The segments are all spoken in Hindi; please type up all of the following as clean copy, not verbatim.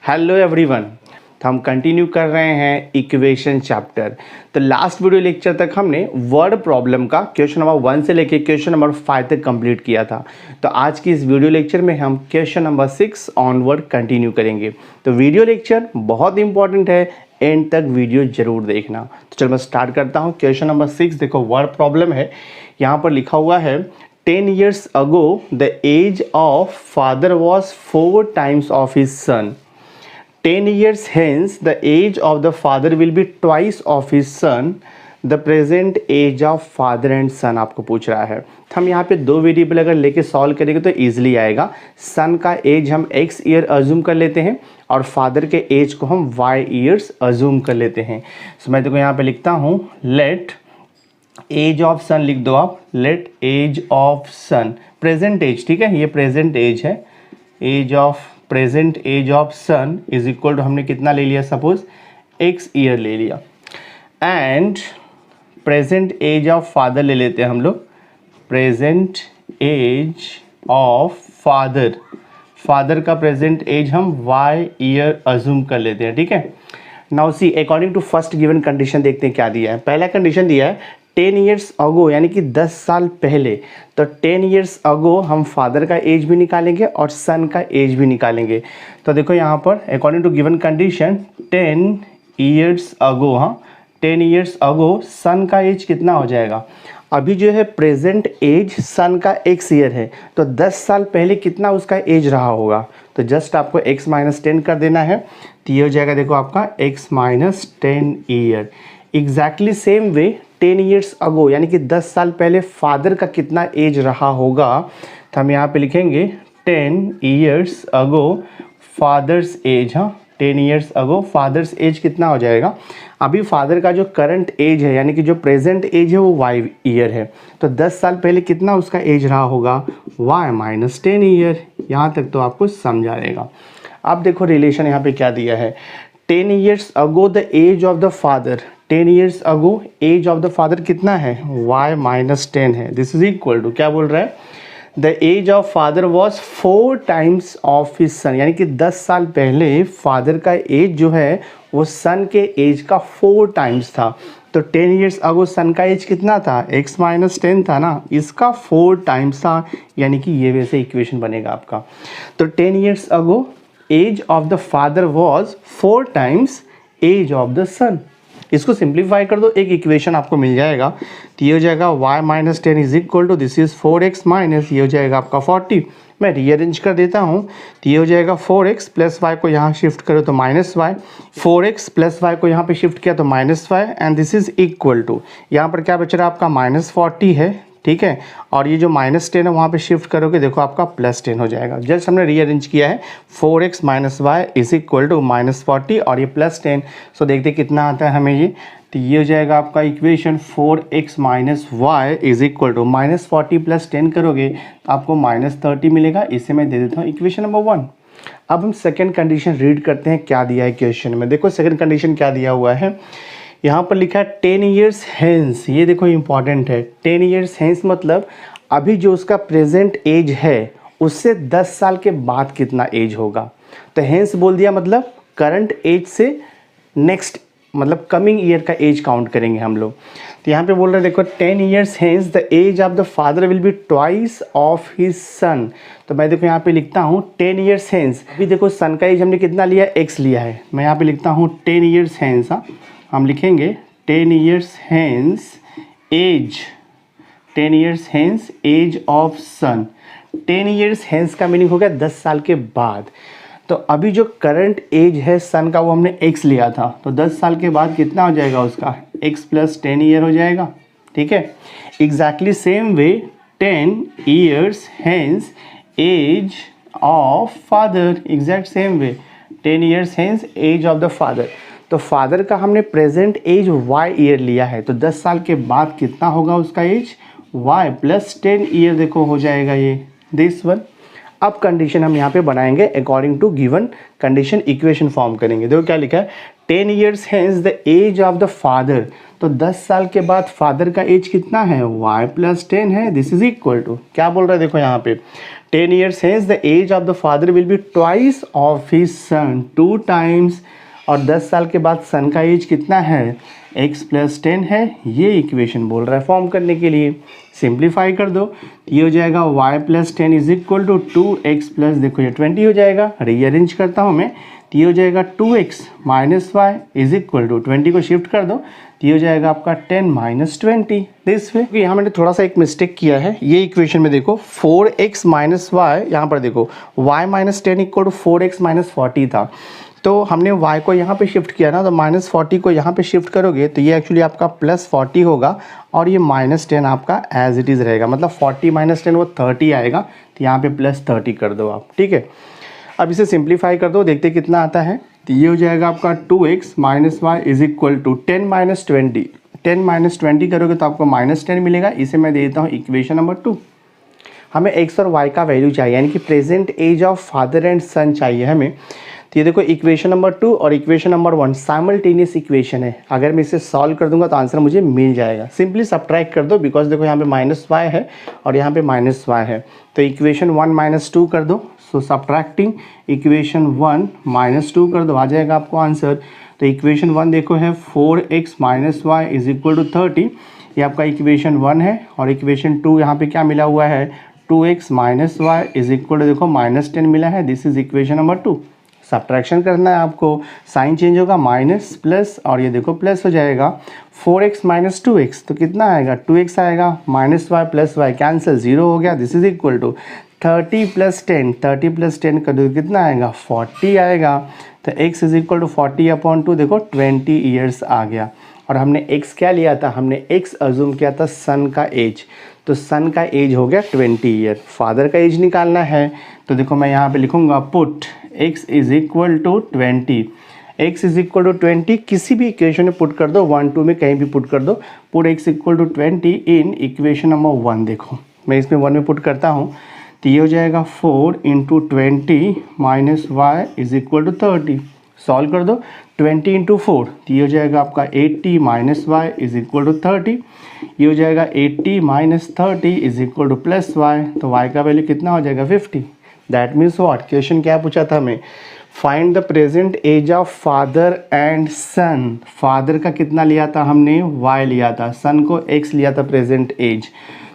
Hello everyone. तो हम कंटिन्यू कर रहे हैं इक्वेशन चैप्टर। तो लास्ट वीडियो लेक्चर तक हमने वर्ड प्रॉब्लम का क्वेश्चन नंबर 1 से लेके क्वेश्चन नंबर 5 तक कंप्लीट किया था। तो आज की इस वीडियो लेक्चर में हम क्वेश्चन नंबर 6 ऑनवर्ड कंटिन्यू करेंगे। तो वीडियो लेक्चर बहुत इंपॉर्टेंट है, एंड तक वीडियो जरूर देखना। तो चलो मैं स्टार्ट करता हूँ। क्वेश्चन नंबर 6 देखो, वर्ड प्रॉब्लम है। यहाँ पर लिखा हुआ है 10 years ago the age of father was 4 times of his son. 10 years hence the age of the father will be twice of his son. The present age of father and son आपको पूछ रहा है। तो हम यहाँ पे दो वेरिएबल अगर लेके सॉल्व करेंगे तो ईजिली आएगा। सन का एज हम x ईयर अज्यूम कर लेते हैं और फादर के एज को हम y ईयर्स अज्यूम कर लेते हैं। सो मैं देखो यहाँ पे लिखता हूँ लेट एज ऑफ सन लिख दो आप। Let age of son present age, ठीक है, ये प्रेजेंट एज है। Age of present age of son is equal to हमने कितना ले लिया, सपोज x ईयर ले लिया। And present age of father ले लेते हैं हम लोग। Present age of father, father का प्रेजेंट एज हम y ईयर अज्यूम कर लेते हैं, ठीक है। Now see according to first given condition देखते हैं क्या दिया है। पहला कंडीशन दिया है 10 years अगो, यानी कि 10 साल पहले। तो 10 years अगो हम फादर का एज भी निकालेंगे और सन का एज भी निकालेंगे। तो देखो यहाँ पर according to given condition 10 years ago, हाँ 10 years अगो सन का एज कितना हो जाएगा। अभी जो है प्रेजेंट एज सन का x ईयर है, तो 10 साल पहले कितना उसका एज रहा होगा। तो जस्ट आपको x - 10 कर देना है। तो ये हो जाएगा देखो आपका x - 10 year. Exactly same way 10 years अगो यानी कि 10 साल पहले फादर का कितना एज रहा होगा। तो हम यहाँ पे लिखेंगे 10 years अगो फादर्स एज, हाँ 10 years अगो फादर्स एज कितना हो जाएगा। अभी फादर का जो करंट एज है यानी कि जो प्रेजेंट एज है वो y ईयर है, तो 10 साल पहले कितना उसका एज रहा होगा, y - 10 ईयर। यहाँ तक तो आपको समझ आएगा। अब देखो रिलेशन यहाँ पे क्या दिया है। 10 years ago the age of the father, 10 years ago age of the father कितना है, y - 10 है। दिस इज इक्वल टू क्या बोल रहा है, the age of father was 4 times of his son, यानी कि 10 साल पहले फादर का एज जो है वो सन के एज का 4 times था। तो 10 years अगो सन का एज कितना था, x - 10 था ना, इसका 4 times था, यानी कि ये वैसे इक्वेशन बनेगा आपका। तो 10 years ago age of the father was 4 times age of the son. इसको सिंप्लीफाई कर दो, एक इक्वेशन आपको मिल जाएगा। तो ये हो जाएगा y - 10 is equal to this is 4x minus, ये हो जाएगा आपका 40। मैं रीअरेंज कर देता हूँ। तो ये हो जाएगा 4x प्लस y को यहाँ शिफ्ट करो तो -y, 4x प्लस y को यहाँ पे शिफ्ट किया तो -y, and this is equal to यहाँ पर क्या बच रहा है आपका -40 है, ठीक है। और ये जो -10 है वहाँ पे शिफ्ट करोगे देखो आपका +10 हो जाएगा। जस्ट हमने रीअरेंज किया है। 4x - y is equal to -40 और ये +10। सो देखते कितना आता है हमें ये। तो ये हो जाएगा आपका equation 4x - y is equal to -40 + 10 करोगे तो आपको -30 मिलेगा। इसे मैं दे देता हूँ इक्वेशन नंबर 1। अब हम सेकेंड कंडीशन रीड करते हैं क्या दिया है क्वेश्चन में। देखो सेकेंड कंडीशन क्या दिया हुआ है, यहाँ पर लिखा है 10 years hence। ये देखो इंपॉर्टेंट है। 10 years hence मतलब अभी जो उसका प्रेजेंट एज है उससे 10 साल के बाद कितना एज होगा। तो हेंस बोल दिया मतलब करंट एज से नेक्स्ट मतलब कमिंग ईयर का एज काउंट करेंगे हम लोग। तो यहाँ पे बोल रहे हैं देखो 10 years hence the age of the father will be twice of his son. तो मैं देखो यहाँ पे लिखता हूँ 10 years hence। अभी देखो सन का एज हमने कितना लिया, x लिया है। मैं यहाँ पे लिखता हूँ 10 years hence, हाँ हम लिखेंगे 10 years hence age, 10 years hence age of son. 10 years hence का मीनिंग हो गया 10 साल के बाद। तो अभी जो करंट एज है सन का वो हमने x लिया था, तो 10 साल के बाद कितना हो जाएगा उसका, x + 10 ईयर हो जाएगा, ठीक है। Exactly same way 10 years hence age of father, exact same way 10 years hence age of the father. तो फादर का हमने प्रेजेंट एज y ईयर लिया है, तो 10 साल के बाद कितना होगा उसका एज, y + 10 ईयर देखो हो जाएगा ये दिस वन। अब कंडीशन हम यहाँ पे बनाएंगे according to given condition, equation form करेंगे। देखो क्या लिखा है 10 years hence the age of the father, तो 10 साल के बाद फादर का एज कितना है, y प्लस 10 है, दिस इज इक्वल टू, क्या बोल रहा है देखो यहाँ पे, 10 years hence the age of the father will be twice of his son, 2 times, और 10 साल के बाद सन का एज कितना है, x प्लस 10 है, ये इक्वेशन बोल रहा है फॉर्म करने के लिए। सिंप्लीफाई कर दो, ये हो जाएगा y plus 10 is equal to 2x plus, देखो ये 20 हो जाएगा, रीअरेंज करता हूँ मैं, तो ये हो जाएगा 2x minus y is equal to 20 को शिफ्ट कर दो, तो ये हो जाएगा आपका 10 माइनस 20 दिस वे। यहाँ मैंने थोड़ा सा एक मिस्टेक किया है, ये इक्वेशन में देखो 4x माइनस वाई, यहाँ पर देखो y minus 10 equal to 4x minus 40 था, तो हमने y को यहाँ पे शिफ्ट किया ना, तो माइनस 40 को यहाँ पे शिफ्ट करोगे तो ये एक्चुअली आपका प्लस 40 होगा, और ये माइनस 10 आपका एज इट इज़ रहेगा, मतलब 40 माइनस 10 वो 30 आएगा, तो यहाँ पे प्लस 30 कर दो आप, ठीक है। अब इसे सिंप्लीफाई कर दो, देखते कितना आता है, तो ये हो जाएगा आपका 2x minus y is equal to 10 minus 20, 10 minus 20 करोगे तो आपको माइनस 10 मिलेगा, इसे मैं दे देता हूँ इक्वेशन नंबर 2। हमें x और y का वैल्यू चाहिए, यानी कि present age of father and son चाहिए हमें। तो ये देखो इक्वेशन नंबर 2 और इक्वेशन नंबर 1 साइमल्टेनियस इक्वेशन है, अगर मैं इसे सॉल्व कर दूंगा तो आंसर मुझे मिल जाएगा। सिंपली सब्ट्रैक्ट कर दो, बिकॉज देखो यहाँ पे माइनस वाई है और यहाँ पे माइनस वाई है, तो इक्वेशन 1 माइनस 2 कर दो, सो सब्ट्रैक्टिंग इक्वेशन 1 माइनस 2 कर दो, आ जाएगा आपको आंसर। तो इक्वेशन 1 देखो है 4x minus y is equal to 30, ये आपका इक्वेशन 1 है, और इक्वेशन 2 यहाँ पे क्या मिला हुआ है, 2x minus y is equal to देखो माइनस 10 मिला है, this is equation number 2। Subtraction करना है आपको, साइन चेंज होगा, माइनस प्लस, और ये देखो प्लस हो जाएगा, 4x माइनस 2x, तो कितना आएगा, 2x आएगा, minus y plus y cancel, 0 हो गया, this is equal to 30 plus 10, 30 plus 10 कर दो कितना आएगा, 40 आएगा, तो x is equal to 40 upon 2, देखो 20 ईयर्स आ गया। और हमने x क्या लिया था, हमने x अज्यूम किया था सन का एज, तो सन का एज हो गया 20 ईयर, फादर का एज निकालना है, तो देखो मैं यहाँ पे लिखूँगा put x is equal to 20, x is equal to 20 किसी भी इक्वेशन में पुट कर दो, 1 2 में कहीं भी पुट कर दो, put x equal to 20 in equation number 1। देखो मैं इसमें 1 में पुट करता हूँ, तो ये हो जाएगा 4 into 20 minus y is equal to 30, solve कर दो, 20 इंटू 4, तो ये हो जाएगा आपका 80 minus y is equal to 30, ये हो जाएगा 80 minus 30 is equal to plus y, तो वाई का वैल्यू कितना हो जाएगा 50। दैट मीन्स व्हाट, क्वेश्चन क्या पूछा था हमें, find the present age of father and son, father का कितना लिया था हमने, y लिया था, सन को x लिया था प्रेजेंट एज,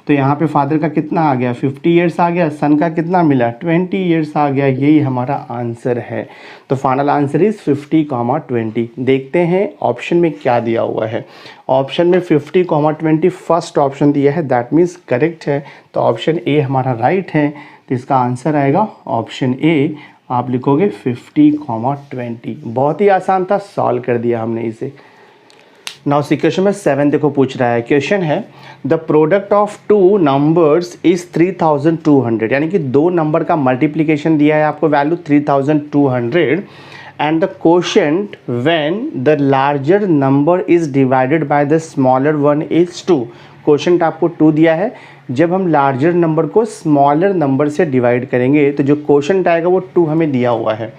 तो यहाँ पे फादर का कितना आ गया, 50 ईयर्स आ गया, सन का कितना मिला, 20 ईयर्स आ गया, यही हमारा आंसर है। तो फाइनल आंसर इज 50, 20। देखते हैं ऑप्शन में क्या दिया हुआ है, ऑप्शन में 50, 20 फर्स्ट ऑप्शन दिया है, दैट मीन्स करेक्ट है, तो ऑप्शन ए हमारा राइट है, तो इसका आंसर आएगा ऑप्शन ए, आप लिखोगे 50, 20। बहुत ही आसान था, सॉल्व कर दिया हमने इसे। नाउ क्वेश्चन में 7 देखो पूछ रहा है, क्वेश्चन है the product of 2 numbers is 3200, यानी कि 2 नंबर का मल्टीप्लिकेशन दिया है आपको, value 3200, and the quotient when the larger number is divided by the smaller one is 2। Quotient आपको 2 दिया है, जब हम लार्जर नंबर को स्मॉलर नंबर से डिवाइड करेंगे तो जो कोशेंट आएगा वो 2 हमें दिया हुआ है।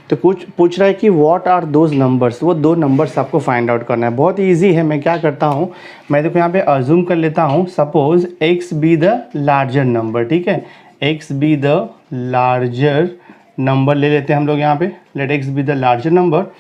तो कुछ पूछ रहा है कि व्हाट आर दोज नंबर्स, वो 2 नंबर्स आपको फाइंड आउट करना है। बहुत ईजी है, मैं क्या करता हूँ, मैं देखो यहाँ पे अज्यूम कर लेता हूँ, suppose x be the larger number, ठीक है, x be the larger number ले लेते हैं हम लोग यहाँ पे, let x be the larger number,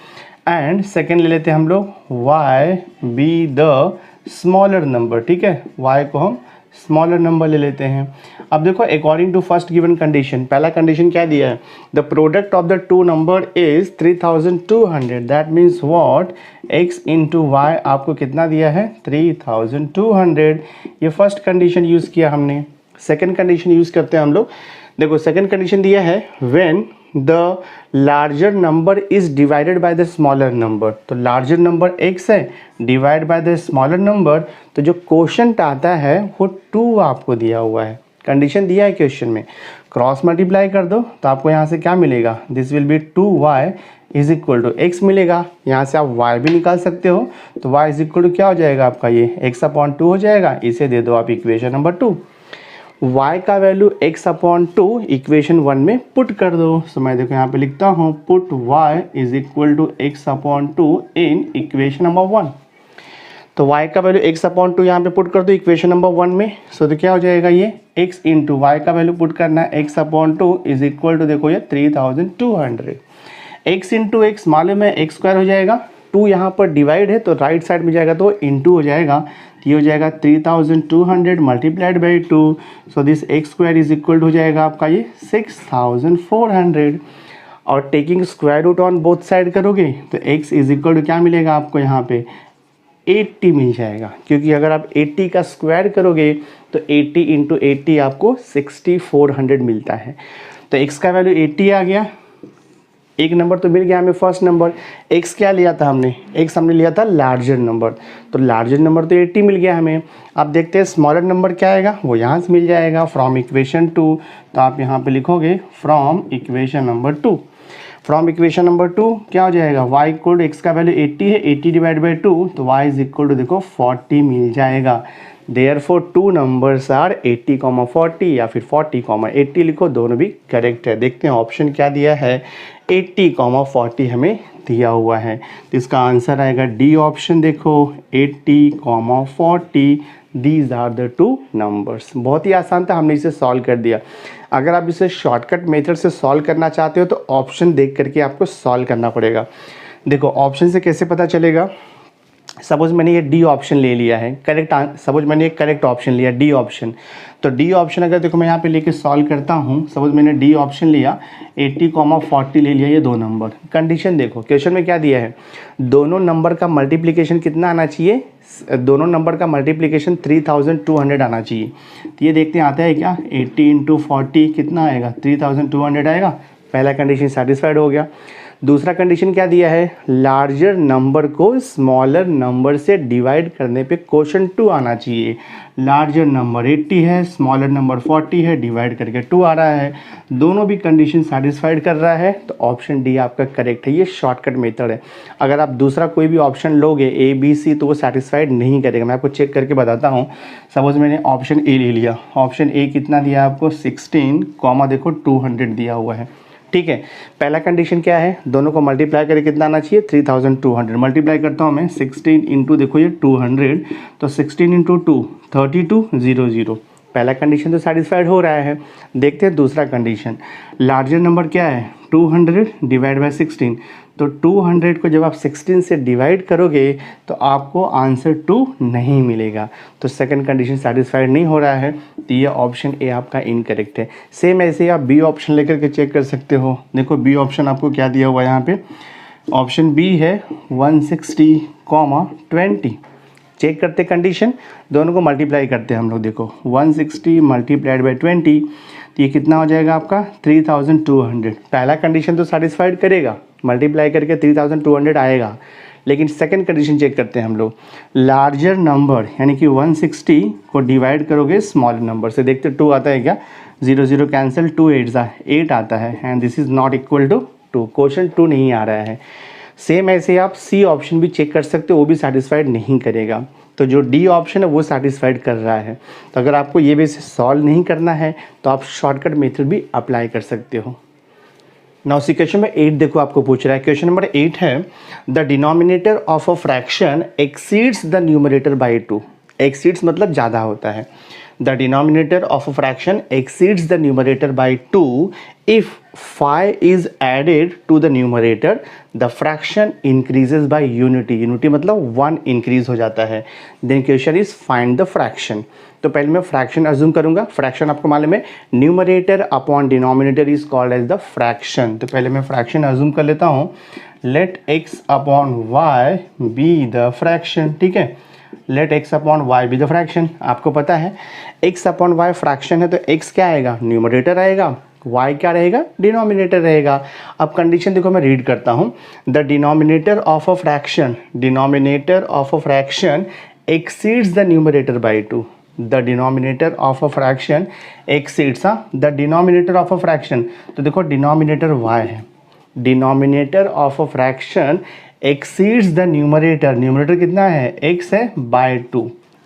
and second ले लेते हैं हम लोग y be the smaller number, ठीक है, y को हम स्मॉलर नंबर ले लेते हैं। अब देखो according to first given condition, पहला कंडीशन क्या दिया है, the product of the 2 number is 3200, that means what, x into y आपको कितना दिया है 3200, ये फर्स्ट कंडीशन यूज़ किया हमने। सेकेंड कंडीशन यूज़ करते हैं हम लोग, देखो सेकेंड कंडीशन दिया है when the larger number is divided by the smaller number, तो लार्जर नंबर x है, divide by the smaller number, तो जो क्वोशंट आता है वो 2 आपको दिया हुआ है, कंडीशन दिया है क्वेश्चन में, क्रॉस मल्टीप्लाई कर दो तो आपको यहाँ से क्या मिलेगा, this will be 2y is equal to x मिलेगा, यहाँ से आप y भी निकाल सकते हो, तो y इज इक्वल टू क्या हो जाएगा आपका, ये x अपॉन 2 हो जाएगा, इसे दे दो आप इक्वेशन नंबर 2। y का वैल्यू x/2 इक्वेशन 1 में पुट कर दो। तो मैं देखो यहाँ पे लिखता हूँ put y is equal to x/2 in equation number 1। तो y का वैल्यू x/2 यहाँ पे पुट कर दो इक्वेशन नंबर 1 में। सो तो क्या हो जाएगा, ये x इंटू वाई का वैल्यू पुट करना है x/2 इज इक्वल टू देखो ये 3200। x इंटू एक्स मालूम है x स्क्वायर हो जाएगा, 2 यहाँ पर डिवाइड है तो राइट साइड में जाएगा तो इंटू हो जाएगा, तो ये हो जाएगा 3200 multiplied by 2। So this x square is equal to हो जाएगा आपका ये 6400। और taking square root on both side करोगे तो x इज इक्वल टू क्या मिलेगा आपको यहाँ पे 80 मिल जाएगा, क्योंकि अगर आप 80 का स्क्वायर करोगे तो 80 इंटू 80 आपको 6400 मिलता है। तो x का वैल्यू 80 आ गया, एक नंबर तो मिल गया हमें फर्स्ट नंबर। x क्या लिया था हमने, x हमने लिया था लार्जर नंबर, तो लार्जर नंबर तो 80 मिल गया हमें। अब देखते हैं स्मॉलर नंबर क्या आएगा, वो यहाँ से मिल जाएगा फ्रॉम इक्वेशन 2। तो आप यहाँ पे लिखोगे from equation number 2। From equation number 2 क्या हो जाएगा, y इक्वल टू x का वैल्यू 80 है, 80 डिवाइड बाई 2 तो y इज इक्वल टू देखो 40 मिल जाएगा। देयरफॉर 2 नंबर्स आर 80, 40 या फिर 40, 80 लिखो, दोनों भी करेक्ट है। देखते हैं ऑप्शन क्या दिया है, 80, 40 हमें दिया हुआ है, तो इसका आंसर आएगा डी ऑप्शन। देखो 80, 40 दीज आर द 2 नंबर्स। बहुत ही आसान था, हमने इसे सॉल्व कर दिया। अगर आप इसे शॉर्टकट मेथड से सॉल्व करना चाहते हो तो ऑप्शन देख करके आपको सॉल्व करना पड़ेगा। देखो ऑप्शन से कैसे पता चलेगा, सपोज मैंने ये डी ऑप्शन ले लिया है, सपोज मैंने एक करेक्ट ऑप्शन लिया डी ऑप्शन, तो डी ऑप्शन अगर देखो मैं यहाँ पे लेके सॉल्व करता हूँ, सपोज मैंने डी ऑप्शन लिया 80, 40 ले लिया, ये 2 नंबर। कंडीशन देखो क्वेश्चन में क्या दिया है, दोनों नंबर का मल्टीप्लिकेशन कितना आना चाहिए, दोनों नंबर का मल्टीप्लिकेशन 3200 आना चाहिए। तो ये देखते हैं आता है क्या, 80 इंटू 40 कितना आएगा, 3200 आएगा। पहला कंडीशन सेटिस्फाइड हो गया। दूसरा कंडीशन क्या दिया है, लार्जर नंबर को स्मॉलर नंबर से डिवाइड करने पे क्वोशंट 2 आना चाहिए। लार्जर नंबर 80 है, स्मॉलर नंबर 40 है, डिवाइड करके 2 आ रहा है। दोनों भी कंडीशन सेटिस्फाइड कर रहा है, तो ऑप्शन डी आपका करेक्ट है। ये शॉर्टकट मेथड है। अगर आप दूसरा कोई भी ऑप्शन लोगे ए बी सी तो वो सेटिस्फाइड नहीं करेगा। मैं आपको चेक करके बताता हूँ। सपोज मैंने ऑप्शन ए ले लिया, ऑप्शन ए कितना दिया आपको 16, कॉमा देखो 200 दिया हुआ है, ठीक है। पहला कंडीशन क्या है, दोनों को मल्टीप्लाई करके कितना आना चाहिए 3200। मल्टीप्लाई करता हूँ मैं 16 इंटू देखो ये 200, तो 16 इंटू 2 3200। पहला कंडीशन तो सेटिस्फाइड हो रहा है। देखते हैं दूसरा कंडीशन, लार्जर नंबर क्या है 200 डिवाइड बाय 16, तो 200 को जब आप 16 से डिवाइड करोगे तो आपको आंसर 2 नहीं मिलेगा। तो सेकंड कंडीशन सेटिस्फाइड नहीं हो रहा है, तो ये ऑप्शन ए आपका इनकरेक्ट है। सेम ऐसे आप बी ऑप्शन लेकर के चेक कर सकते हो। देखो बी ऑप्शन आपको क्या दिया हुआ है यहाँ पे, ऑप्शन बी है 160, 20। चेक करते कंडीशन, दोनों को मल्टीप्लाई करते हैं हम लोग। देखो 160 मल्टीप्लाइड बाई 20, तो ये कितना हो जाएगा आपका 3200। पहला कंडीशन तो सेटिस्फाइड करेगा, मल्टीप्लाई करके 3200 आएगा। लेकिन सेकंड कंडीशन चेक करते हैं हम लोग, लार्जर नंबर यानी कि 160 को डिवाइड करोगे स्मॉल नंबर से, देखते 2 आता है क्या, 0 0 कैंसिल, 2 8 आता है, and this is not equal to 2, quotient 2 नहीं आ रहा है। सेम ऐसे आप सी ऑप्शन भी चेक कर सकते हो, वो भी सेटिस्फाइड नहीं करेगा। तो जो डी ऑप्शन है वो सेटिस्फाइड कर रहा है। तो अगर आपको ये भी सॉल्व नहीं करना है तो आप शॉर्टकट मेथड भी अप्लाई कर सकते हो। नाउ सी क्वेश्चन नंबर 8 देखो आपको पूछ रहा है। क्वेश्चन नंबर 8 है, the denominator of a fraction exceeds the numerator by 2। Exceeds मतलब ज़्यादा होता है। The denominator of a fraction exceeds the numerator by 2 if 5 is added to the numerator, the fraction increases by unity। unity मतलब 1 increase हो जाता है। Then question is find the fraction। तो पहले मैं फ्रैक्शन अज्यूम करूंगा। फ्रैक्शन आपको मालूम है numerator upon denominator is called as the fraction. तो पहले मैं फ्रैक्शन अज्यूम कर लेता हूँ, let x upon y be the fraction, ठीक है। Let x upon y be the fraction. आपको पता है x अपॉन वाई फ्रैक्शन है, तो x क्या आएगा, न्यूमरेटर आएगा, y क्या रहेगा, डिनोमिनेटर रहेगा। अब कंडीशन देखो मैं रीड करता हूँ, the denominator of a fraction, denominator of a fraction exceeds the numerator by 2। The denominator of a fraction exceeds, the denominator of a fraction, तो देखो डिनोमिनेटर y है, denominator of a fraction exceeds the numerator, numerator कितना है x है, बाय 2।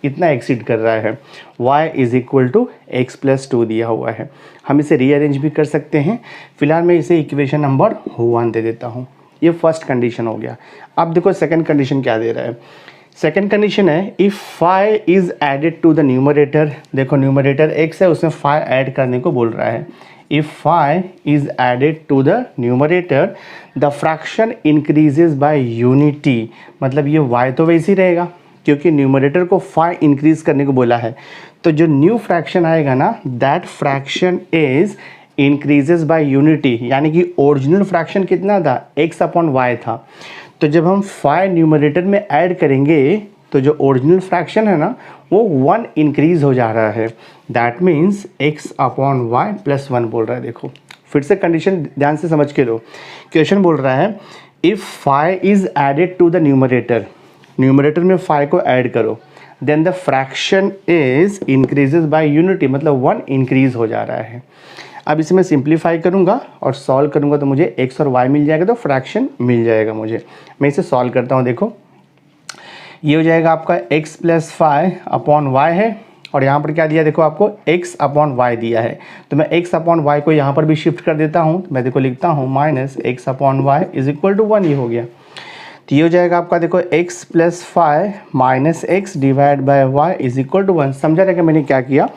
इतना एक्सीड कर रहा है, y is equal to x plus 2 दिया हुआ है। हम इसे रीअरेंज भी कर सकते हैं। फिलहाल मैं इसे इक्वेशन नंबर 1 दे देता हूँ। ये फर्स्ट कंडीशन हो गया। अब देखो सेकंड कंडीशन क्या दे रहा है। सेकंड कंडीशन है if five is added to the numerator. देखो न्यूमरेटर x है, उसमें फाई ऐड करने को बोल रहा है। If five is added to the numerator the fraction increases by unity. मतलब ये y तो वैसे ही रहेगा क्योंकि न्यूमरेटर को फाई इंक्रीज करने को बोला है। तो जो न्यू फ्रैक्शन आएगा ना, that fraction is increases by unity, यानी कि ओरिजिनल फ्रैक्शन कितना था, x अपॉन वाई था। तो जब हम फाई न्यूमरेटर में ऐड करेंगे तो जो ओरिजिनल फ्रैक्शन है ना वो 1 इंक्रीज हो जा रहा है। That means x upon y plus 1 बोल रहा है। देखो फिर से कंडीशन ध्यान से समझ के लो। क्वेश्चन बोल रहा है if five is added to the numerator, numerator में फाई को ऐड करो, then the fraction is increases by unity, मतलब 1 इंक्रीज हो जा रहा है। अब इसे मैं सिंप्लीफाई करूंगा और सॉल्व करूंगा तो मुझे x और y मिल जाएगा, तो फ्रैक्शन मिल जाएगा मुझे। मैं इसे सॉल्व करता हूं। देखो ये हो जाएगा आपका x plus five upon y है, और यहाँ पर क्या दिया, देखो आपको x अपॉन वाई दिया है। तो मैं x अपॉन वाई को यहाँ पर भी शिफ्ट कर देता हूँ। मैं देखो लिखता हूँ minus x upon y is equal to 1। ये हो गया। तो ये हो जाएगा आपका देखो x plus five minus x divide by y is equal to 1। समझा रहेगा मैंने क्या किया,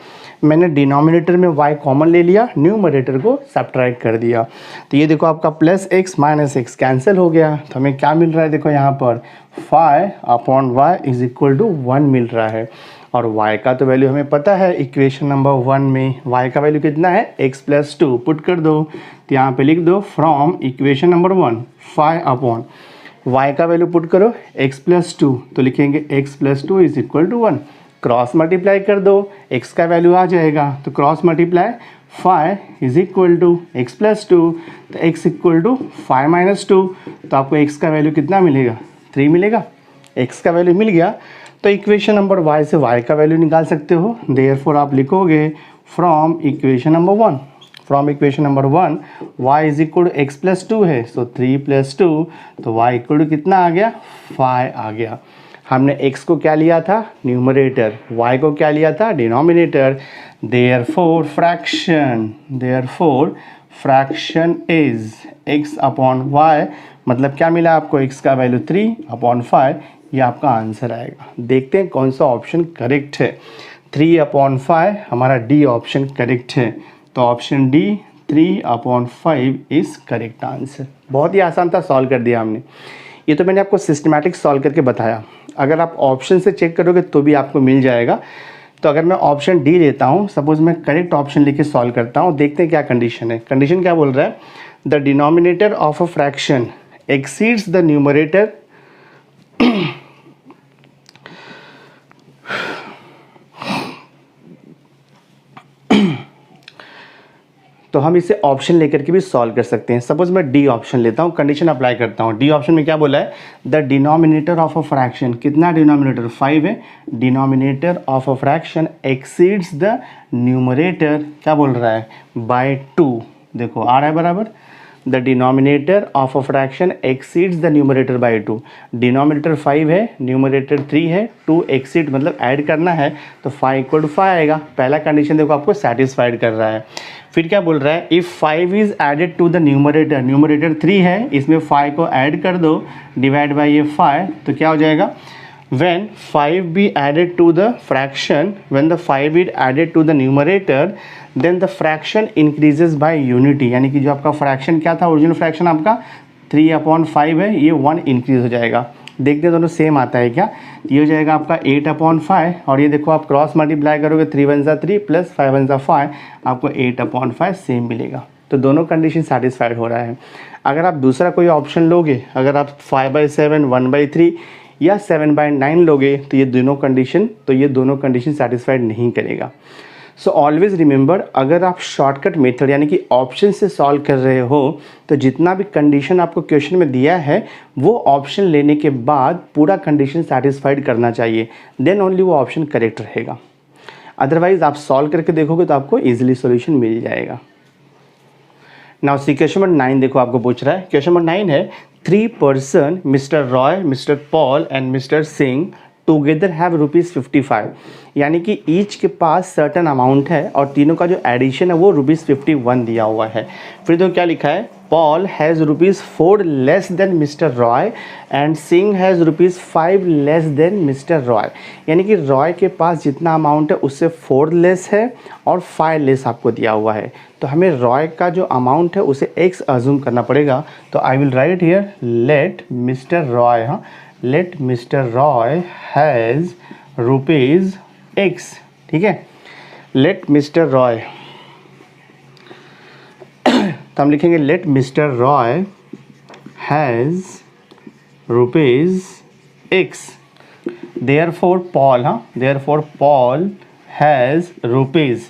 मैंने डिनोमिनेटर में y कॉमन ले लिया, न्यूमरेटर को सब्ट्रैक्ट कर दिया। तो ये देखो आपका plus x minus x cancel हो गया। तो हमें क्या मिल रहा है, देखो यहाँ पर five upon y is equal to 1 मिल रहा है। और y का तो वैल्यू हमें पता है, इक्वेशन नंबर 1 में y का वैल्यू कितना है, x प्लस 2 पुट कर दो। तो यहाँ पे लिख दो from equation number 1 five upon y का वैल्यू पुट करो x प्लस 2, तो लिखेंगे x plus 2 is equal to 1। Cross multiply कर दो, x का वैल्यू आ जाएगा, तो cross multiply five is equal to x plus 2, तो x equal to five minus 2, तो आपको x का वैल्यू कितना मिलेगा, 3 मिलेगा। x का वैल्यू मिल गया तो इक्वेशन नंबर y से y का वैल्यू निकाल सकते हो। देयरफॉर आप लिखोगे from equation number 1, from equation number 1 y is equal to x plus 2 है, सो 3 प्लस 2, तो y इक्वल टू कितना आ गया, फाई आ गया। हमने x को क्या लिया था, न्यूमरेटर, y को क्या लिया था, denominator. Therefore fraction is x upon y, मतलब क्या मिला आपको, x का वैल्यू 3 अपॉन 5, ये आपका आंसर आएगा। देखते हैं कौन सा ऑप्शन करेक्ट है। 3 अपॉन 5 हमारा डी ऑप्शन करेक्ट है, तो option D 3 upon 5 is correct answer. बहुत ही आसान था, सॉल्व कर दिया हमने। ये तो मैंने आपको सिस्टमैटिक सॉल्व करके बताया, अगर आप ऑप्शन से चेक करोगे तो भी आपको मिल जाएगा। तो अगर मैं ऑप्शन डी लेता हूँ, सपोज मैं करेक्ट ऑप्शन लेके सॉल्व करता हूँ, देखते हैं क्या कंडीशन है। कंडीशन क्या बोल रहा है, the denominator of a fraction exceeds the numerator तो हम इसे ऑप्शन लेकर के भी सॉल्व कर सकते हैं। सपोज मैं डी ऑप्शन लेता हूँ, कंडीशन अप्लाई करता हूँ। डी ऑप्शन में क्या बोला है, the denominator of a fraction, कितना डिनोमिनेटर 5 है, denominator of a fraction exceeds the numerator, क्या बोल रहा है, बाय 2। देखो आ रहा है बराबर, the denominator of a fraction exceeds the numerator bye 2। Denominator 5 है, न्यूमरेटर 3 है, 2 एक्सीड मतलब ऐड करना है, तो 5 इक्वल टू 5 आएगा। पहला कंडीशन देखो आपको सेटिस्फाइड कर रहा है। फिर क्या बोल रहा है, if 5 is added to the numerator, numerator 3 है, इसमें 5 को ऐड कर दो, डिवाइड बाई ये 5, तो क्या हो जाएगा, when 5 be added to the fraction, when the 5 is added to the numerator, then the fraction increases by unity, यानी कि जो आपका फ्रैक्शन क्या था, ओरिजिनल फ्रैक्शन आपका 3 अपॉन 5 है, ये 1 इंक्रीज हो जाएगा। देखते हैं दोनों सेम आता है क्या, ये हो जाएगा आपका 8 अपॉन 5, और ये देखो आप क्रॉस मल्टीप्लाई करोगे, 3 1 जा 3 प्लस 5 1 जा 5, आपको 8 अपॉन 5 सेम मिलेगा। तो दोनों कंडीशन सेटिस्फाइड हो रहा है। अगर आप दूसरा कोई ऑप्शन लोगे, अगर आप 5/7 1/3 या 7/9 लोगे, तो ये दोनों कंडीशन सेटिस्फाइड नहीं करेगा। सो ऑलवेज रिमेंबर, अगर आप शॉर्टकट मेथड यानी कि ऑप्शन से सॉल्व कर रहे हो, तो जितना भी कंडीशन आपको क्वेश्चन में दिया है वो ऑप्शन लेने के बाद पूरा कंडीशन सेटिस्फाइड करना चाहिए, देन ओनली वो ऑप्शन करेक्ट रहेगा। अदरवाइज आप सॉल्व करके देखोगे तो आपको ईजिली सॉल्यूशन मिल जाएगा। नाउ सी क्वेश्चन नंबर 9 देखो आपको पूछ रहा है। क्वेश्चन नंबर 9 है, 3 person mister Roy, mister Paul and mister Singh together have ₹55, यानी कि ईच के पास सर्टन अमाउंट है और तीनों का जो एडिशन है वो ₹51 दिया हुआ है। फिर तो क्या लिखा है, Paul has ₹4 less than mister Roy and Singh has ₹5 less than mister Roy, यानी कि रॉय के पास जितना अमाउंट है उससे 4 लेस है और 5 लेस आपको दिया हुआ है। तो हमें रॉय का जो अमाउंट है उसे x अज्यूम करना पड़ेगा। तो I will write here let mister Roy, let mister Roy has ₹x, ठीक है। लेट मिस्टर रॉय, तो हम लिखेंगे let mister Roy has ₹x, therefore Paul, therefore Paul has ₹।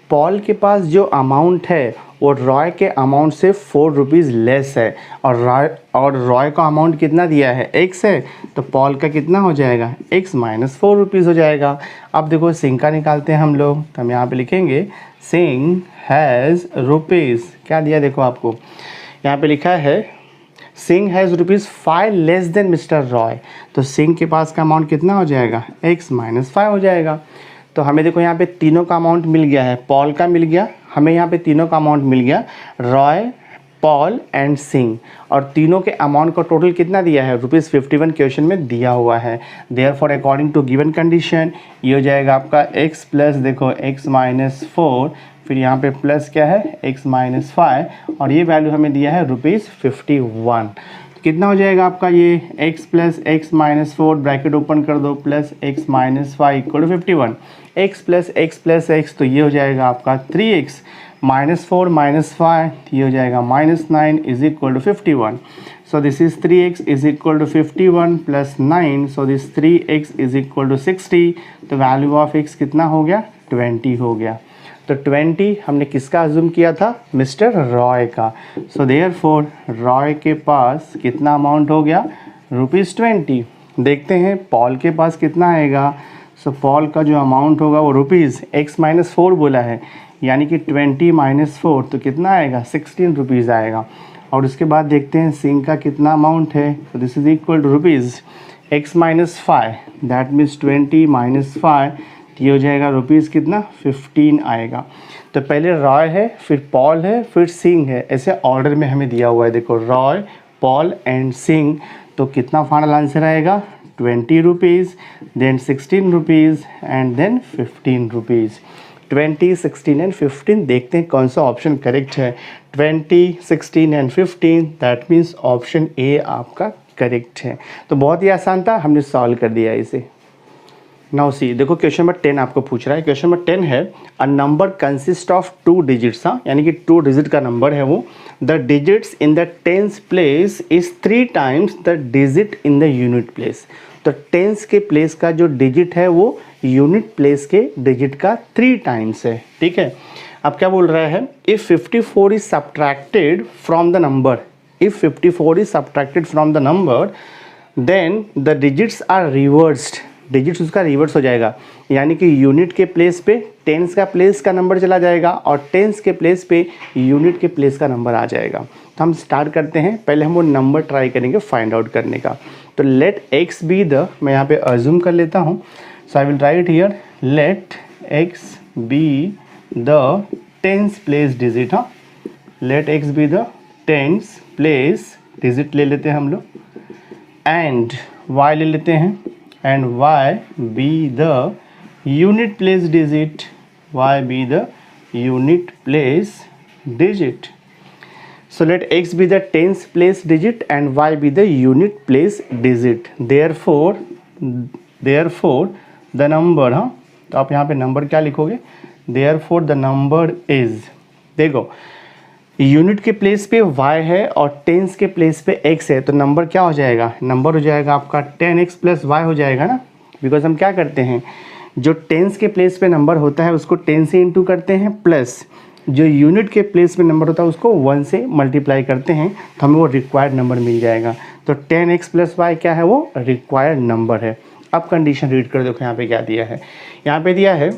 Paul के पास जो अमाउंट है वो रॉय के अमाउंट से ₹4 लेस है और रॉय का अमाउंट कितना दिया है, x है, तो पॉल का कितना हो जाएगा, x माइनस ₹4 हो जाएगा। अब देखो सिंह का निकालते हैं हम लोग, तो हम यहाँ पे लिखेंगे सिंह हैज़ ₹। क्या दिया देखो आपको, यहाँ पे लिखा है Singh has ₹5 less than mister Roy, तो सिंह के पास का अमाउंट कितना हो जाएगा, x माइनस 5 हो जाएगा। तो हमें देखो यहाँ पे तीनों का अमाउंट मिल गया है, पॉल का मिल गया, हमें यहाँ पे तीनों का अमाउंट मिल गया, रॉय, पॉल एंड सिंह, और तीनों के अमाउंट का टोटल कितना दिया है, ₹51 क्वेश्चन में दिया हुआ है। Therefore according to given condition ये हो जाएगा आपका x प्लस देखो x माइनस 4, फिर यहाँ पे प्लस क्या है x माइनस 5, और ये वैल्यू हमें दिया है ₹51। कितना हो जाएगा आपका ये x plus x minus 4 bracket open कर दो plus x minus 5 equal to 51, x plus x, तो ये हो जाएगा आपका 3x माइनस 4 माइनस 5, ये हो जाएगा minus 9 is equal to 51। So this is 3x is equal to 51 plus 9, so this 3x is equal to 60, तो वैल्यू ऑफ x कितना हो गया, 20 हो गया। तो 20 हमने किसका अज्यूम किया था, मिस्टर रॉय का। सो देयरफॉर रॉय के पास कितना अमाउंट हो गया, ₹20। देखते हैं पॉल के पास कितना आएगा। सो पॉल का जो अमाउंट होगा वो x माइनस 4 बोला है, यानी कि 20 माइनस 4, तो कितना आएगा, ₹16 आएगा। और उसके बाद देखते हैं सिंह का कितना अमाउंट है, तो this is equal to x minus 5, that means 20 minus 5, ये हो जाएगा कितना, 15 आएगा। तो पहले रॉय है, फिर पॉल है, फिर सिंह है, ऐसे ऑर्डर में हमें दिया हुआ है। देखो रॉय, पॉल एंड सिंह, तो कितना फाइनल आंसर आएगा, ₹20, देन ₹16 एंड देन ₹15। 20, 16 एंड 15, देखते हैं कौन सा ऑप्शन करेक्ट है। 20, 16 and 15, that means option A आपका करेक्ट है। तो बहुत ही आसान था, हमने सॉल्व कर दिया इसे। नाउ सी, देखो क्वेश्चन नंबर 10 आपको पूछ रहा है। क्वेश्चन नंबर 10 है, a number consist of 2 digits, यानी कि 2 डिजिट का नंबर है वो। The digits in the tens place is 3 times the digit in the unit place. तो टेंस के प्लेस का जो डिजिट है वो यूनिट प्लेस के डिजिट का 3 टाइम्स है, ठीक है। अब क्या बोल रहा है, if 54 is subtracted from the number, if 54 is subtracted from the number, then the digits are reversed, digits उसका रिवर्स हो जाएगा, यानी कि यूनिट के प्लेस पे टेंस का प्लेस का नंबर चला जाएगा और टेंस के प्लेस पे यूनिट के प्लेस का नंबर आ जाएगा। तो हम स्टार्ट करते हैं, पहले हम वो नंबर ट्राई करेंगे फाइंड आउट करने का। तो लेट x बी द, मैं यहाँ पे अज्यूम कर लेता हूँ, so I will write here let x be the tens place digit, let x be the tens place digit ले लेते हैं हम लोग, एंड y ले लेते हैं, and y be the unit place digit, y be the unit place digit. So let x be the tens place digit and y be the unit place digit. Therefore the number, तो आप यहाँ पे नंबर क्या लिखोगे, therefore the number is, देखो यूनिट के प्लेस पे y है और टेंस के प्लेस पे x है, तो नंबर क्या हो जाएगा, नंबर हो जाएगा आपका 10x प्लस y हो जाएगा ना। बिकॉज हम क्या करते हैं, जो टेंस के प्लेस पे नंबर होता है उसको 10 से इंटू करते हैं, प्लस जो यूनिट के प्लेस पे नंबर होता है उसको 1 से मल्टीप्लाई करते हैं, तो हमें वो रिक्वायर्ड नंबर मिल जाएगा। तो 10x प्लस y क्या है, वो रिक्वायर्ड नंबर है। अब कंडीशन रीड कर देखो यहाँ पे क्या दिया है, यहाँ पे दिया है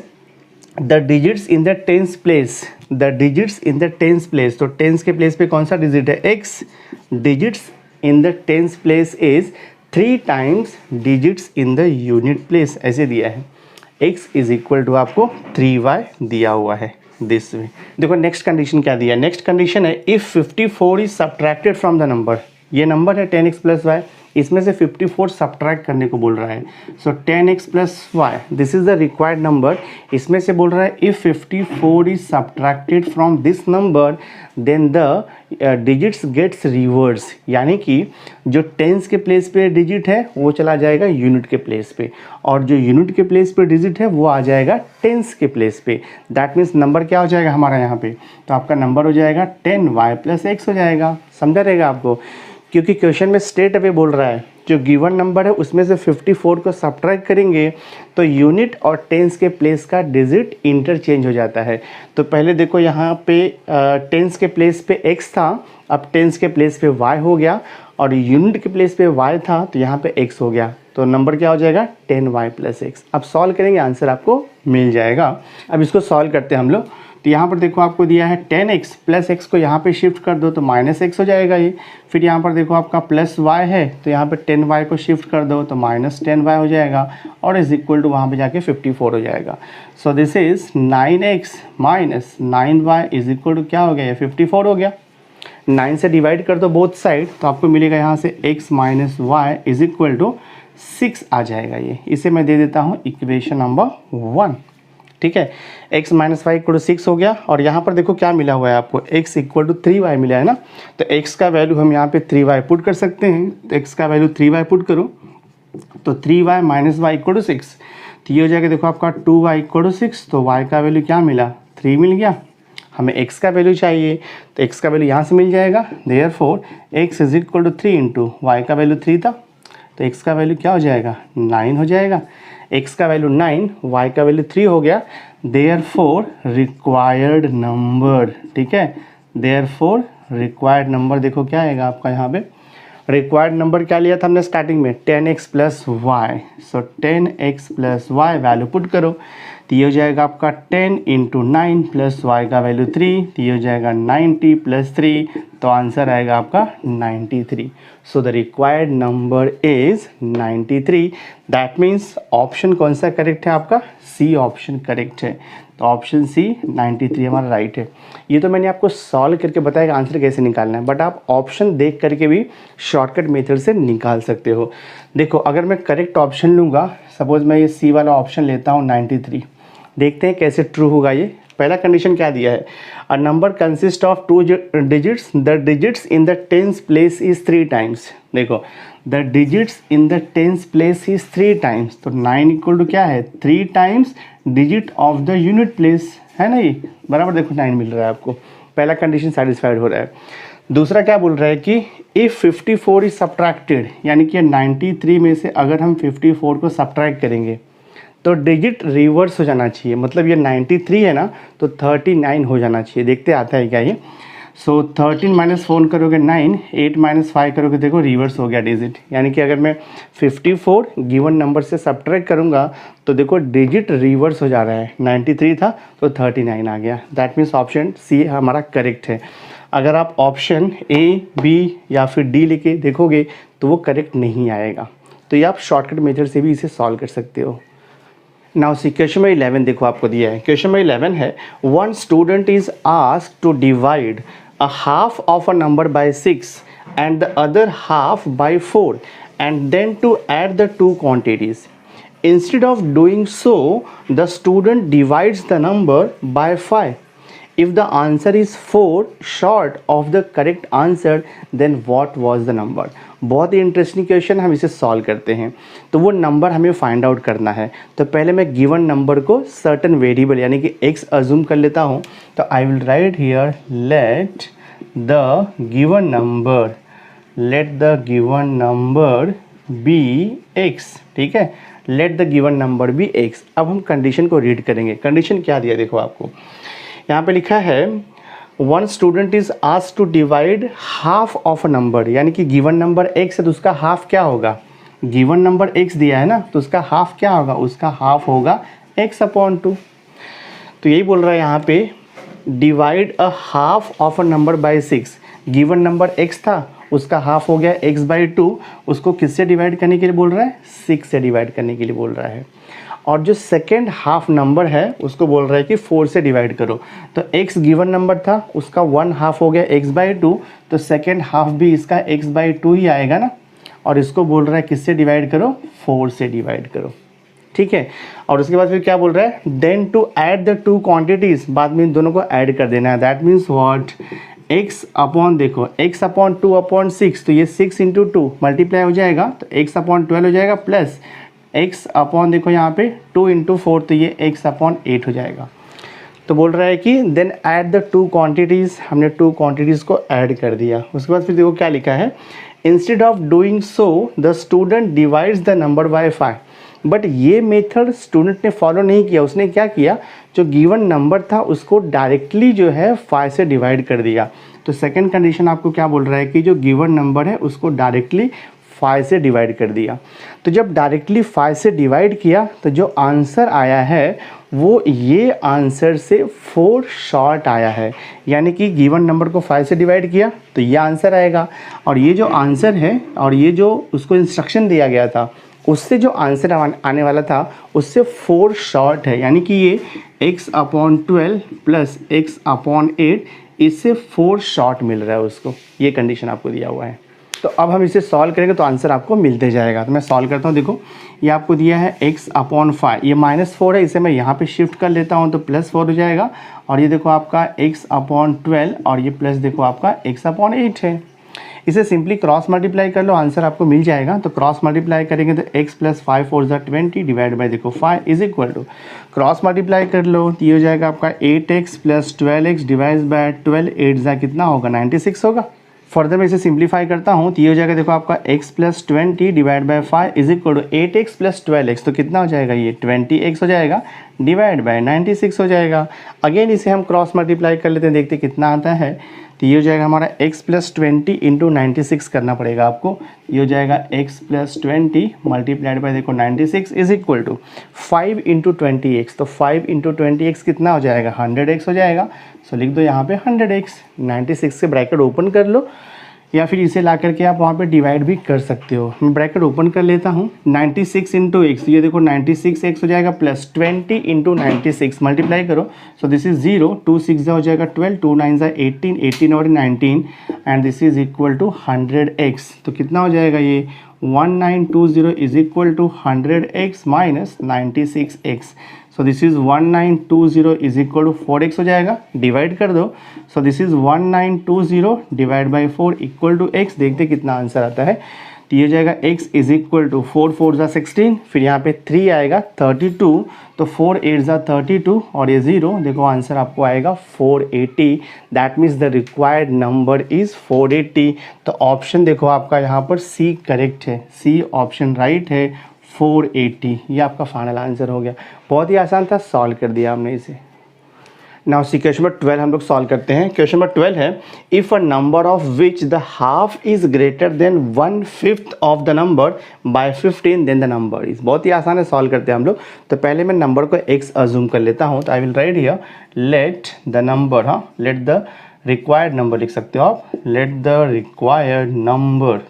the digits in the tens place, the digits in the tens place, तो टेंस के प्लेस पे कौन सा डिजिट है, x, digits in the tens place is 3 times digits in the unit place, ऐसे दिया है। x इज इक्वल टू आपको 3y दिया हुआ है दिस वे। देखो नेक्स्ट कंडीशन क्या दिया है, नेक्स्ट कंडीशन है if 54 is subtracted from the number, ये नंबर है 10x प्लस वाई, इसमें से 54 सब्ट्रैक्ट करने को बोल रहा है। So 10x plus y this is the required number, इसमें से बोल रहा है if 54 is subtracted from this number then the digits gets reverse, यानी कि जो टेंस के प्लेस पे डिजिट है वो चला जाएगा यूनिट के प्लेस पे, और जो यूनिट के प्लेस पे डिजिट है वो आ जाएगा टेंस के प्लेस पे। दैट मीन्स नंबर क्या हो जाएगा हमारा यहाँ पे, तो आपका नंबर हो जाएगा 10y प्लस x हो जाएगा। समझा रहेगा आपको, क्योंकि क्वेश्चन में स्ट्रेट अवे बोल रहा है जो गिवन नंबर है उसमें से 54 को सब्ट्रैक्ट करेंगे तो यूनिट और टेंस के प्लेस का डिजिट इंटरचेंज हो जाता है। तो पहले देखो यहाँ पे टेंस के प्लेस पे x था, अब टेंस के प्लेस पे y हो गया, और यूनिट के प्लेस पे y था तो यहाँ पे x हो गया, तो नंबर क्या हो जाएगा 10y प्लस x। अब सॉल्व करेंगे आंसर आपको मिल जाएगा। अब इसको सॉल्व करते हैं हम लोग। तो यहाँ पर देखो आपको दिया है 10x प्लस x को यहाँ पे शिफ्ट कर दो तो माइनस x हो जाएगा ये। फिर यहाँ पर देखो आपका प्लस y है तो यहाँ पे 10y को शिफ्ट कर दो तो माइनस 10y हो जाएगा, और इज इक्वल टू वहाँ पे जाके 54 हो जाएगा। So this is 9x minus 9y is equal to क्या हो गया, ये 54 हो गया। 9 से डिवाइड कर दो बोथ साइड तो आपको मिलेगा यहाँ से x minus y is equal to 6 आ जाएगा ये। इसे मैं दे देता हूँ इक्वेशन नंबर 1। ठीक है, x minus y equal to 6 हो गया, और यहाँ पर देखो क्या मिला हुआ है आपको, x इक्वल टू 3y मिला है ना, तो x का वैल्यू हम यहाँ पे 3y पुट कर सकते हैं। तो x का वैल्यू 3y पुट करो तो 3y minus y equal to 6, तो ये हो जाएगा देखो आपका 2y इक्वल टू 6, तो y का वैल्यू क्या मिला 3 मिल गया। हमें x का वैल्यू चाहिए तो x का वैल्यू यहाँ से मिल जाएगा, therefore x is equal to 3 into y का वैल्यू 3 था तो x का वैल्यू क्या हो जाएगा 9 हो जाएगा। x का वैल्यू 9, y का वैल्यू 3 हो गया, देयरफॉर रिक्वायर्ड नंबर। ठीक है, देयरफॉर रिक्वायर्ड नंबर देखो क्या आएगा आपका यहाँ पे, रिक्वायर्ड नंबर क्या लिया था हमने स्टार्टिंग में 10x plus y. So 10x plus y value put करो तो ये हो जाएगा आपका 10 इंटू 9 प्लस वाई का वैल्यू 3, तो ये हो जाएगा 90 प्लस 3, तो आंसर आएगा आपका 93। So the required number is 93। That means option कौन सा करेक्ट है आपका, सी ऑप्शन करेक्ट है। तो ऑप्शन सी 93 हमारा राइट है। ये तो मैंने आपको सॉल्व करके बताया कि आंसर कैसे निकालना है, बट आप ऑप्शन देख करके भी शॉर्टकट मेथड से निकाल सकते हो। देखो अगर मैं करेक्ट ऑप्शन लूँगा, सपोज मैं ये सी वाला ऑप्शन लेता हूँ 93, देखते हैं कैसे ट्रू होगा ये। पहला कंडीशन क्या दिया है, a number consist of 2 digits, the digits in the tens place is 3 times. देखो the digits in the tens place is 3 times, तो 9 इक्वल टू क्या है 3 times digit of the unit place, है ना, ये बराबर देखो 9 मिल रहा है आपको। पहला कंडीशन सेटिस्फाइड हो रहा है। दूसरा क्या बोल रहा है कि इफ़ 54 इज सब्ट्रैक्टेड, यानी कि 93 में से अगर हम 54 को सब्ट्रैक्ट करेंगे तो डिजिट रिवर्स हो जाना चाहिए, मतलब ये 93 है ना तो 39 हो जाना चाहिए। देखते आता है क्या ये। सो 13 माइनस 4 करोगे 9, 8 माइनस 5 करोगे देखो रिवर्स हो गया डिजिट, यानी कि अगर मैं 54 गिवन नंबर से सब्ट्रैक्ट करूँगा तो देखो डिजिट रिवर्स हो जा रहा है, 93 था तो 39 आ गया। दैट मीन्स ऑप्शन सी हमारा करेक्ट है। अगर आप ऑप्शन ए, बी या फिर डी लेके देखोगे तो वो करेक्ट नहीं आएगा, तो ये आप शॉर्टकट मेथड से भी इसे सॉल्व कर सकते हो। नाउ सी क्वेश्चन नंबर 11 देखो आपको दिया है। क्वेश्चन नंबर 11 है, one student is asked to divide a half of a number by 6 and the other half by 4 and then to add the two quantities. Instead of doing so, the student divides the number by 5. If the answer is 4 short of the correct answer, then what was the number? बहुत ही इंटरेस्टिंग क्वेश्चन, हम इसे सॉल्व करते हैं। तो वो नंबर हमें फाइंड आउट करना है। तो पहले मैं गिवन नंबर को सर्टन वेरिएबल यानी कि x अज्यूम कर लेता हूँ। तो I will write here let the given number be x। ठीक है, let the given number be x। अब हम कंडीशन को रीड करेंगे। कंडीशन क्या दिया देखो आपको, यहाँ पे लिखा है one student is asked to divide half of a number, यानी कि गिवन नंबर x है तो उसका हाफ क्या होगा, गिवन नंबर x दिया है ना तो उसका हाफ क्या होगा, उसका हाफ होगा x/2। तो यही बोल रहा है यहाँ पे divide a half of a number by 6। Given number x था उसका हाफ हो गया x/2, उसको किससे डिवाइड करने के लिए बोल रहा है, 6 से डिवाइड करने के लिए बोल रहा है। और जो सेकेंड हाफ नंबर है उसको बोल रहा है कि 4 से डिवाइड करो। तो x गिवन नंबर था, उसका 1 हाफ हो गया x/2, तो सेकेंड हाफ भी इसका x/2 ही आएगा ना। और इसको बोल रहा है किससे डिवाइड करो, 4 से डिवाइड करो, ठीक है। और उसके बाद फिर क्या बोल रहा है, then to add the two quantities, बाद में इन दोनों को ऐड कर देना है। That means what, x upon, देखो x अपॉन 2/6, तो ये 6 इंटू 2 मल्टीप्लाई हो जाएगा, तो x अपॉन 12 हो जाएगा, प्लस x अपॉन देखो यहाँ पे 2 इंटू 4, तो ये x अपॉन 8 हो जाएगा। तो बोल रहा है कि then add the two quantities, हमने टू क्वांटिटीज़ को ऐड कर दिया। उसके बाद फिर देखो क्या लिखा है, instead of doing so the student divides the number by 5। But ये मेथड स्टूडेंट ने फॉलो नहीं किया, उसने क्या किया, जो गिवन नंबर था उसको डायरेक्टली जो है 5 से डिवाइड कर दिया। तो सेकंड कंडीशन आपको क्या बोल रहा है कि जो गिवन नंबर है उसको डायरेक्टली 5 से डिवाइड कर दिया। तो जब डायरेक्टली 5 से डिवाइड किया तो जो आंसर आया है वो ये आंसर से 4 शॉर्ट आया है, यानी कि गिवन नंबर को 5 से डिवाइड किया तो ये आंसर आएगा, और ये जो आंसर है और ये जो उसको इंस्ट्रक्शन दिया गया था उससे जो आंसर आने वाला था उससे 4 शॉर्ट है, यानी कि ये x/12 प्लस x/8, इससे 4 शॉर्ट मिल रहा है उसको। ये कंडीशन आपको दिया हुआ है। तो अब हम इसे सॉल्व करेंगे तो आंसर आपको मिलते जाएगा। तो मैं सॉल्व करता हूँ। देखो ये आपको दिया है x/5, ये -4 है, इसे मैं यहाँ पे शिफ्ट कर लेता हूँ तो +4 हो जाएगा। और ये देखो आपका x/12 और ये प्लस देखो आपका x/8 है। इसे सिंपली क्रॉस मल्टीप्लाई कर लो, आंसर आपको मिल जाएगा। तो क्रॉस मल्टीप्लाई करेंगे तो x + 5 4 = 20 डिवाइड बाई देखो 5 is equal to, cross multiply कर लो तो ये हो जाएगा आपका 8x + 12x डिवाइड बाय 12, 8 कितना होगा, 96 होगा। फर्दर मैं इसे सिंप्लीफाई करता हूँ तो ये हो जाएगा देखो आपका x + 20 divide by 5 is equal to 8x + 12x, तो कितना हो जाएगा, ये 20x हो जाएगा डिवाइड बाय 96 हो जाएगा। अगेन इसे हम क्रॉस मल्टीप्लाई कर लेते हैं, देखते कितना आता है। तो ये हो जाएगा हमारा x + 20 इंटू 96 करना पड़ेगा आपको। ये हो जाएगा x + 20 मल्टीप्लाइड बाय देखो 96 is equal to 5 into 20x, तो 5 इंटू 20x कितना हो जाएगा, 100x हो जाएगा। सो लिख दो यहाँ पे 100x, 96 से ब्रैकेट ओपन कर लो, या फिर इसे ला करके आप वहाँ पे डिवाइड भी कर सकते हो। मैं ब्रैकेट ओपन कर लेता हूँ, 96 इंटू एक्स, ये देखो 96x हो जाएगा प्लस 20 इंटू 96 मल्टीप्लाई करो, सो दिस इज 0, 2 6 हो जाएगा 12, 2 9 18, 18 और 19 and this is equal to 100x। तो कितना हो जाएगा ये 1920 is equal to 100x minus 96x। So this is 1920 is equal to 4x हो जाएगा, डिवाइड कर दो। So this is 1920 divide by 4 equal to x। देखते कितना आंसर आता है। तो ये हो जाएगा x इज इक्वल टू 4 4 = 16, फिर यहाँ पे 3 आएगा 32, तो 4 8 = 32 और ये 0, देखो आंसर आपको आएगा 480। That means the required number is 480। तो ऑप्शन देखो आपका यहाँ पर C करेक्ट है, C ऑप्शन राइट है, 480। ये आपका फाइनल आंसर हो गया। बहुत ही आसान था, सॉल्व कर दिया हमने इसे। नाउ सी क्वेश्चन नंबर 12 हम लोग सॉल्व करते हैं। क्वेश्चन नंबर 12 है, if a number of which the half is greater than 1/5 of the number by 15 then the number is. बहुत ही आसान है, सॉल्व करते हैं हम लोग। तो पहले मैं नंबर को x अज्यूम कर लेता हूँ, तो I will write here let the number, हाँ लेट द रिक्वायर्ड नंबर लिख सकते हो आप, let the required number,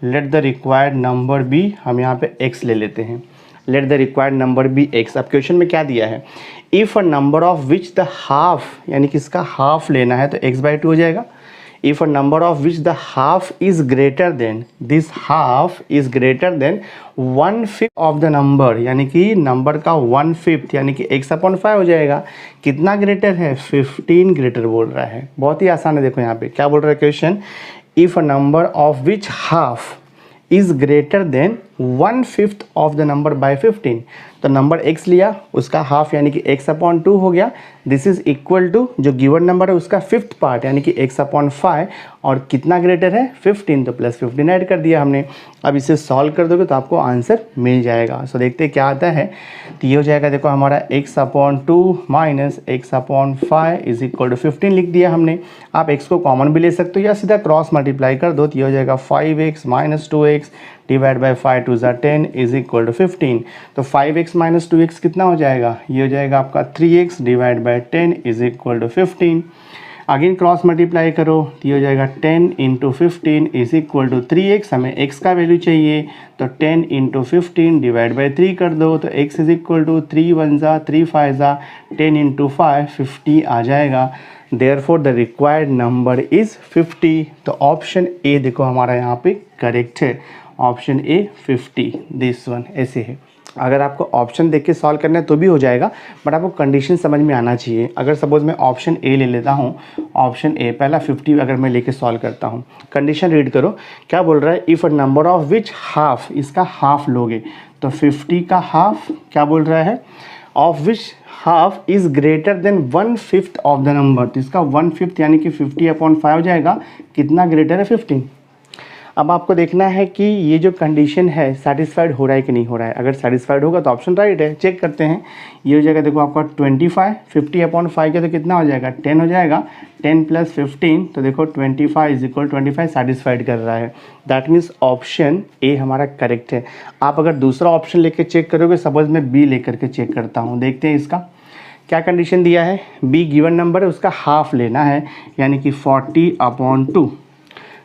let the required number be, हम यहाँ पे x ले लेते हैं, let the required number be x। अब क्वेश्चन में क्या दिया है, if a number of which the half, यानी कि इसका हाफ लेना है तो x/2 हो जाएगा। If a number of which the half is greater then, this half is greater than 1/5 of the number, यानी कि नंबर का 1/5 यानी कि x/5 हो जाएगा। कितना ग्रेटर है, 15 ग्रेटर बोल रहा है। बहुत ही आसान है, देखो यहाँ पे क्या बोल रहा है question, if a number of which half is greater than 1/5 of the number by 15। तो नंबर x लिया, उसका हाफ यानी कि x/2 हो गया। दिस इज इक्वल टू जो गिवन नंबर है उसका 5th पार्ट यानी कि x/5, और कितना ग्रेटर है 15, तो प्लस 15 ऐड कर दिया हमने। अब इसे सॉल्व कर दोगे तो आपको आंसर मिल जाएगा। सो देखते हैं क्या आता है। तो ये हो जाएगा देखो हमारा x/2 minus x/5 is equal to 15 लिख दिया हमने। आप x को कॉमन भी ले सकते हो या सीधा क्रॉस मल्टीप्लाई कर दो, तो ये हो जाएगा 5x minus 2x divide by 5 2 = 10 is equal to 15। तो 5x माइनस 2x कितना हो जाएगा, ये हो जाएगा आपका 3x divide by 10 is equal to 15। Again cross multiply करो तो ये हो जाएगा 10 into 15 is equal to 3x। हमें x का वैल्यू चाहिए तो 10 इंटू 15 डिवाइड बाई 3 कर दो तो x इज इक्वल टू 3 1 ज़ा 3 5 ज़ा 10 इंटू 5 50 आ जाएगा। Therefore the required number is 50। तो ऑप्शन ए देखो हमारा यहाँ पे करेक्ट है, ऑप्शन ए 50, दिस वन ऐसे है। अगर आपको ऑप्शन देख के सॉल्व करना है तो भी हो जाएगा, बट आपको कंडीशन समझ में आना चाहिए। अगर सपोज मैं ऑप्शन ए ले लेता हूँ, ऑप्शन ए पहला 50 अगर मैं लेके सॉल्व करता हूँ, कंडीशन रीड करो क्या बोल रहा है, if a number of which half, इसका हाफ लोगे तो 50 का हाफ क्या बोल रहा है, of which half is greater than 1/5 of the number. तो इसका 1/5 यानी कि 50/5 हो जाएगा, कितना ग्रेटर है 15। अब आपको देखना है कि ये जो कंडीशन है सेटिस्फाइड हो रहा है कि नहीं हो रहा है। अगर सेटिस्फाइड होगा तो ऑप्शन राइट है, चेक करते हैं। ये हो जाएगा देखो आपका 25, 50/5 के तो कितना हो जाएगा 10 हो जाएगा, 10 + 15 तो देखो 25 = 25 सेटिस्फाइड कर रहा है। दैट मीन्स ऑप्शन ए हमारा करेक्ट है। आप अगर दूसरा ऑप्शन लेके चेक करोगे, सपोज मैं बी लेकर के चेक करता हूँ, देखते हैं इसका क्या कंडीशन दिया है। बी गिवन नंबर है, उसका हाफ लेना है यानी कि 40/2।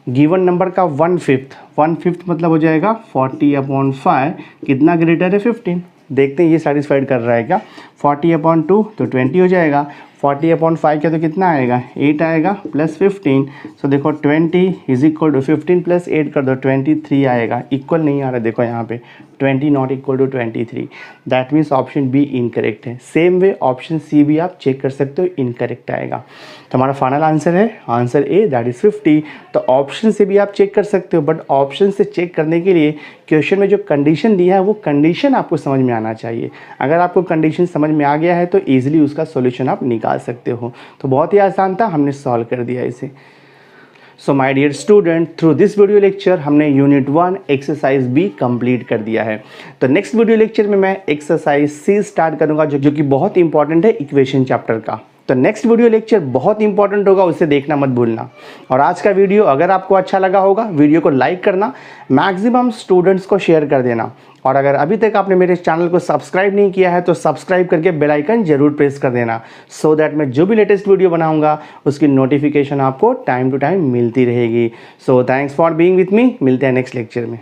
गिवन नंबर का 1/5 मतलब हो जाएगा 40/5, कितना ग्रेटर है 15। देखते हैं ये सेटिस्फाइड कर रहा है क्या। 40/2 तो 20 हो जाएगा, 40/5 का तो कितना आएगा 8 आएगा प्लस 15। सो देखो 20 इज इक्वल टू 15 + 8 कर दो 23 आएगा। इक्वल नहीं आ रहा देखो यहाँ पे 20 not equal to 23। That means option B incorrect है। सेम वे ऑप्शन सी भी आप चेक कर सकते हो, इनकरेक्ट आएगा। तो हमारा फाइनल आंसर है आंसर ए, दैट इज़ 50। तो ऑप्शन से भी आप चेक कर सकते हो, बट ऑप्शन से चेक करने के लिए क्वेश्चन में जो कंडीशन दिया है वो कंडीशन आपको समझ में आना चाहिए। अगर आपको कंडीशन समझ में आ गया है तो ईजिली उसका सोल्यूशन आप निकाल सकते हो। तो बहुत ही आसान था, हमने सॉल्व कर दिया इसे। So my dear student, through this video lecture हमने यूनिट 1 एक्सरसाइज बी कंप्लीट कर दिया है। तो नेक्स्ट वीडियो लेक्चर में मैं एक्सरसाइज सी स्टार्ट करूंगा जो कि बहुत इंपॉर्टेंट है इक्वेशन चैप्टर का। तो नेक्स्ट वीडियो लेक्चर बहुत इंपॉर्टेंट होगा, उसे देखना मत भूलना। और आज का वीडियो अगर आपको अच्छा लगा होगा, वीडियो को लाइक करना, मैक्सिमम स्टूडेंट्स को शेयर कर देना। और अगर अभी तक आपने मेरे चैनल को सब्सक्राइब नहीं किया है तो सब्सक्राइब करके बेल आइकन जरूर प्रेस कर देना, सो दैट मैं जो भी लेटेस्ट वीडियो बनाऊंगा उसकी नोटिफिकेशन आपको टाइम टू टाइम मिलती रहेगी। So thanks for being with me, मिलते हैं नेक्स्ट लेक्चर में।